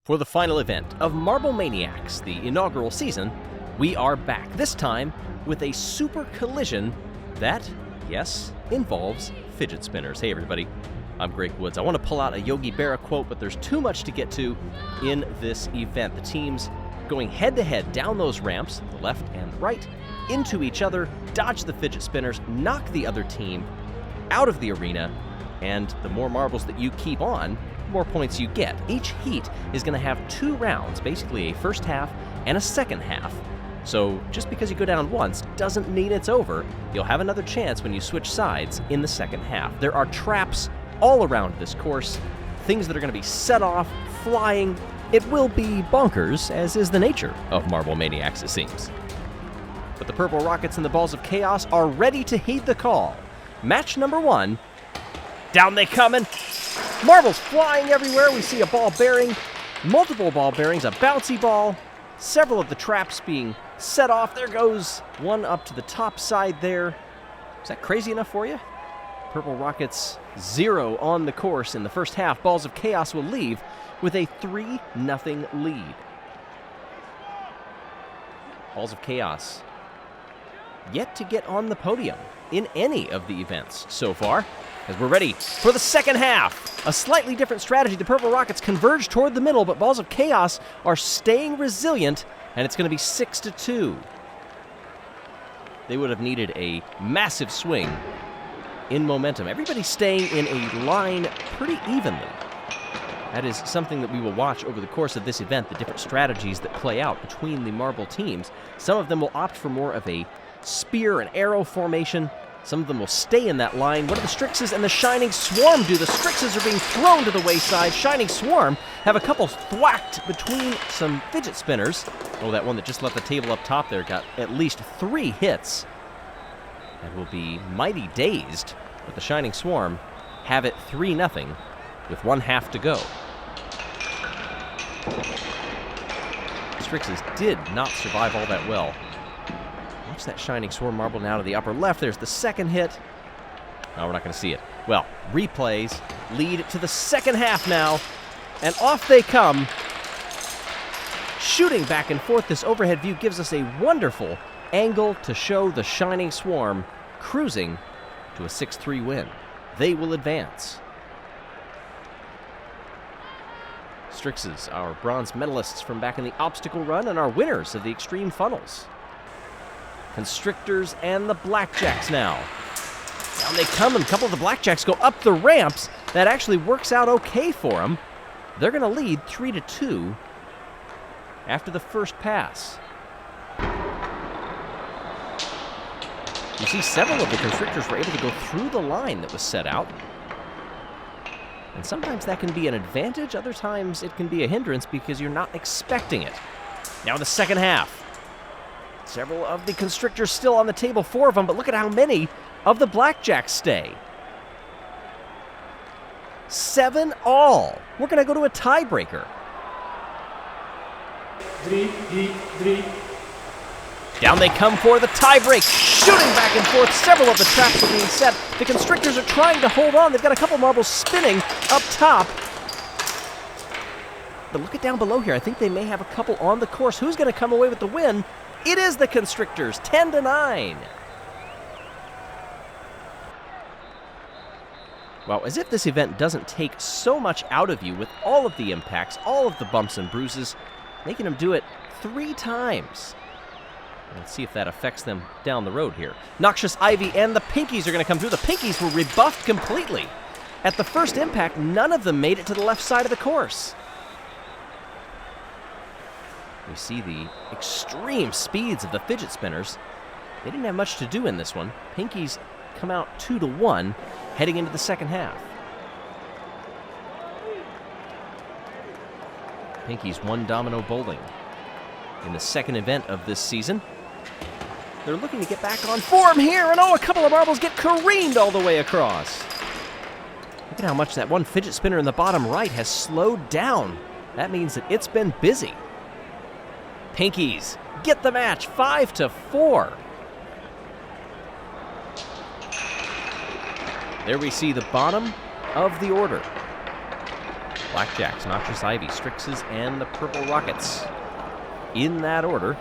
For the final event of Marble ManiaX, the inaugural season, we are back, this time with a super collision that, yes, involves fidget spinners. Hey everybody, I'm Greg Woods. I want to pull out a Yogi Berra quote, but there's too much to get to in this event. The teams going head-to-head down those ramps, the left and the right, into each other, dodge the fidget spinners, knock the other team out of the arena, and the more marbles that you keep on, the more points you get. Each heat is going to have 2 rounds, basically a first half and a second half. So just because you go down once doesn't mean it's over. You'll have another chance when you switch sides in the second half. There are traps all around this course, things that are going to be set off, flying. It will be bonkers, as is the nature of Marble ManiaX, it seems. But the Purple Rockets and the Balls of Chaos are ready to heed the call. Match number 1. Down they come, and marbles flying everywhere. We see a ball bearing, multiple ball bearings, a bouncy ball, several of the traps being set off. There goes one up to the top side there. Is that crazy enough for you? Purple Rockets 0 on the course in the first half. Balls of Chaos will leave with a 3-0 lead. Balls of Chaos yet to get on the podium in any of the events so far, as we're ready for the second half. A slightly different strategy. The Purple Rockets converge toward the middle, but Balls of Chaos are staying resilient, and it's going to be 6-2. They would have needed a massive swing in momentum. Everybody's staying in a line pretty evenly. That is something that we will watch over the course of this event, the different strategies that play out between the marble teams. Some of them will opt for more of a spear and arrow formation. Some of them will stay in that line. What do the Strixes and the Shining Swarm do? The Strixes are being thrown to the wayside. Shining Swarm have a couple thwacked between some fidget spinners. Oh, that one that just left the table up top there got at least 3 hits. And will be mighty dazed. But the Shining Swarm have it 3-0 with 1 half to go. The Strixes did not survive all that well. Watch that Shining Swarm marble now to the upper left. There's the second hit. No, we're not going to see it. Well, replays lead to the second half now, and off they come. Shooting back and forth, this overhead view gives us a wonderful angle to show the Shining Swarm cruising to a 6-3 win. They will advance. Strixes, our bronze medalists from back in the obstacle run, and our winners of the Extreme Funnels. Constrictors and the Blackjacks now. Down they come, and a couple of the Blackjacks go up the ramps. That actually works out okay for them. They're going to lead 3-2 after the first pass. You see several of the Constrictors were able to go through the line that was set out. And sometimes that can be an advantage, other times it can be a hindrance because you're not expecting it. Now the second half. Several of the Constrictors still on the table, 4 of them, but look at how many of the Blackjacks stay. 7 all. We're going to go to a tiebreaker. 3. Down they come for the tiebreak. Shooting back and forth. Several of the traps are being set. The Constrictors are trying to hold on. They've got a couple marbles spinning up top. But look at down below here. I think they may have a couple on the course. Who's going to come away with the win? It is the Constrictors, 10-9. Well, as if this event doesn't take so much out of you with all of the impacts, all of the bumps and bruises, making them do it 3 times. Let's see if that affects them down the road here. Noxious Ivy and the Pinkies are going to come through. The Pinkies were rebuffed completely. At the first impact, none of them made it to the left side of the course. We see the extreme speeds of the fidget spinners. They didn't have much to do in this one. Pinkies come out 2-1, heading into the second half. Pinkies 1 domino bowling in the second event of this season. They're looking to get back on form here, and oh, a couple of marbles get careened all the way across. Look at how much that one fidget spinner in the bottom right has slowed down. That means that it's been busy. Pinkies get the match, 5-4. There we see the bottom of the order. Blackjacks, Noxious Ivy, Strixes, and the Purple Rockets. In that order,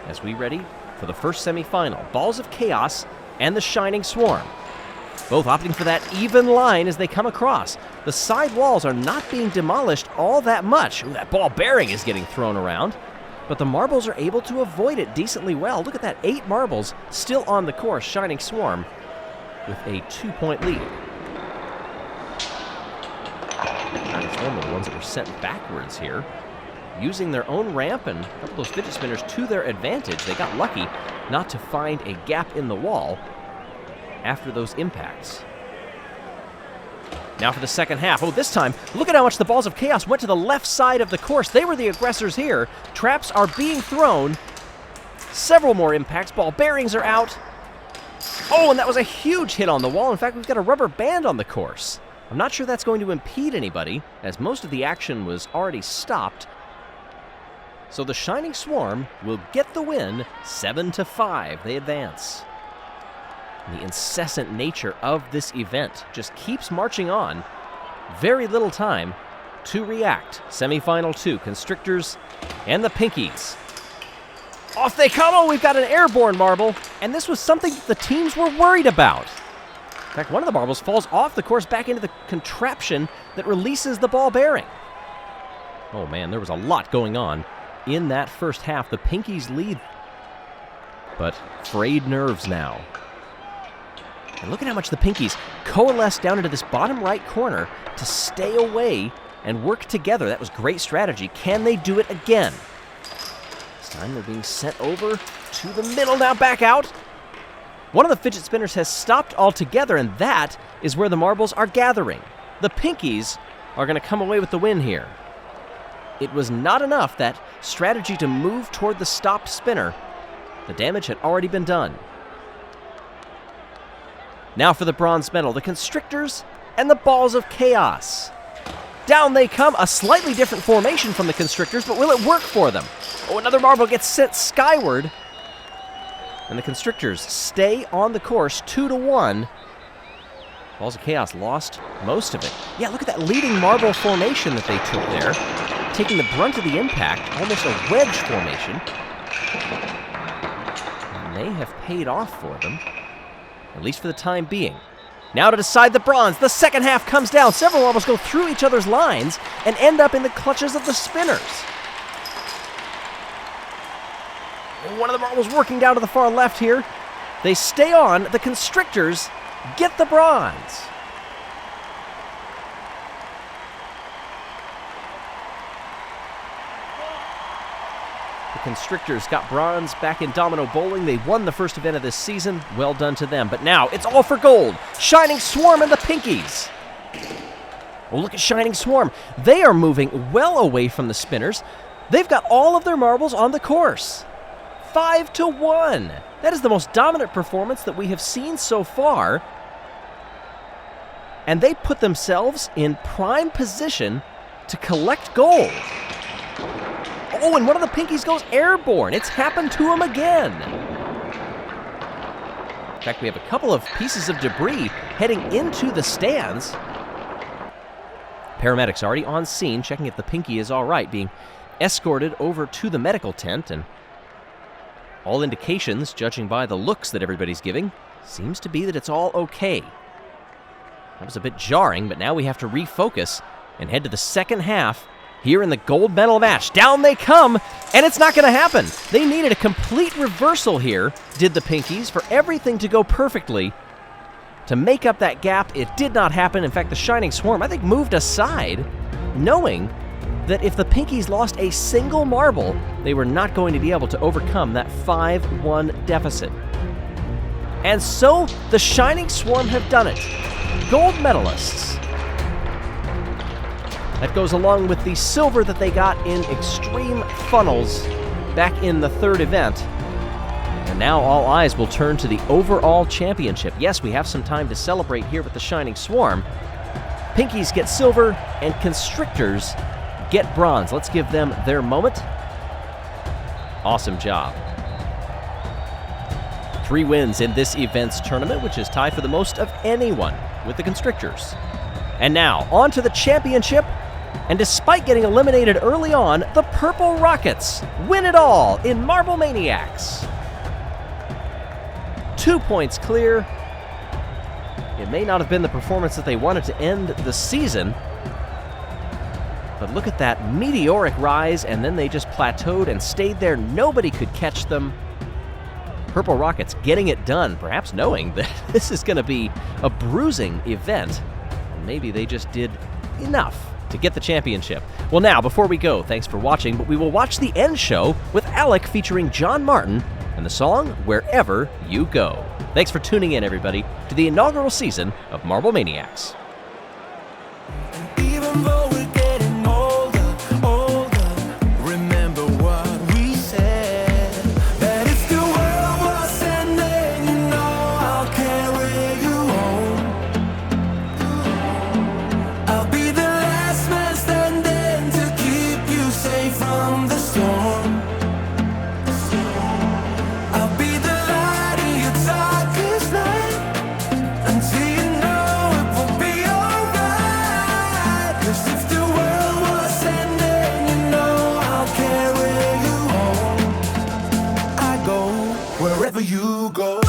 as we ready for the first semifinal. Balls of Chaos and the Shining Swarm. Both opting for that even line as they come across. The side walls are not being demolished all that much. Ooh, that ball bearing is getting thrown around. But the marbles are able to avoid it decently well. Look at that, 8 marbles still on the course. Shining Swarm with a 2-point lead. Shining Swarm are the ones that were sent backwards here. Using their own ramp and a couple of those fidget spinners to their advantage. They got lucky not to find a gap in the wall after those impacts. Now for the second half. Oh, this time, look at how much the Balls of Chaos went to the left side of the course. They were the aggressors here. Traps are being thrown. Several more impacts. Ball bearings are out. Oh, and that was a huge hit on the wall. In fact, we've got a rubber band on the course. I'm not sure that's going to impede anybody, as most of the action was already stopped. So the Shining Swarm will get the win, 7-5. They advance. The incessant nature of this event just keeps marching on. Very little time to react. Semifinal 2, Constrictors and the Pinkies. Off they come! Oh, we've got an airborne marble, and this was something that the teams were worried about. In fact, one of the marbles falls off the course back into the contraption that releases the ball bearing. Oh man, there was a lot going on in that first half. The Pinkies lead, but frayed nerves now. And look at how much the Pinkies coalesce down into this bottom right corner to stay away and work together. That was great strategy. Can they do it again? This time they're being sent over to the middle, now back out. One of the fidget spinners has stopped altogether, and that is where the marbles are gathering. The Pinkies are going to come away with the win here. It was not enough, that strategy to move toward the stopped spinner. The damage had already been done. Now for the bronze medal, the Constrictors and the Balls of Chaos. Down they come, a slightly different formation from the Constrictors, but will it work for them? Oh, another marble gets sent skyward, and the Constrictors stay on the course 2-1. Balls of Chaos lost most of it. Yeah, look at that leading marble formation that they took there, taking the brunt of the impact, almost a wedge formation. It may have paid off for them, at least for the time being. Now to decide the bronze, the second half comes down. Several marbles go through each other's lines and end up in the clutches of the spinners. One of the marbles working down to the far left here. They stay on. The Constrictors get the bronze. The Constrictors got bronze back in Domino Bowling. They won the first event of this season. Well done to them. But now it's all for gold. Shining Swarm and the Pinkies. Oh, look at Shining Swarm. They are moving well away from the spinners. They've got all of their marbles on the course. 5-1. That is the most dominant performance that we have seen so far. And they put themselves in prime position to collect gold. Oh, and one of the Pinkies goes airborne. It's happened to him again. In fact, we have a couple of pieces of debris heading into the stands. Paramedics already on scene, checking if the Pinky is all right, being escorted over to the medical tent, and all indications, judging by the looks that everybody's giving, seems to be that it's all okay. That was a bit jarring, but now we have to refocus and head to the second half here in the gold medal match. Down they come, and it's not going to happen. They needed a complete reversal here, did the Pinkies, for everything to go perfectly to make up that gap. It did not happen. In fact, the Shining Swarm, I think, moved aside, knowing that if the Pinkies lost a single marble, they were not going to be able to overcome that 5-1 deficit. And so, the Shining Swarm have done it. Gold medalists. That goes along with the silver that they got in Extreme Funnels back in the third event. And now all eyes will turn to the overall championship. Yes, we have some time to celebrate here with the Shining Swarm. Pinkies get silver, and Constrictors get bronze. Let's give them their moment. Awesome job. 3 wins in this event's tournament, which is tied for the most of anyone with the Constrictors. And now, on to the championship And despite getting eliminated early on, the Purple Rockets win it all in Marble ManiaX. 2 points clear. It may not have been the performance that they wanted to end the season, but look at that meteoric rise, and then they just plateaued and stayed there. Nobody could catch them. Purple Rockets getting it done, perhaps knowing that this is going to be a bruising event. And maybe they just did enough to get the championship. Well, now, before we go, thanks for watching, but we will watch the end show with Alok featuring John Martin and the song Wherever You Go. Thanks for tuning in, everybody, to the inaugural season of Marble ManiaX. Even though we're getting older, remember what we said. That if the world was ending, you know I'll carry you home. I'll be the last man standing to keep you safe from the storm. I'll be the light in your darkest night until you know it will be alright. 'Cause if the world was ending, you know I'll carry you home. I go wherever you go.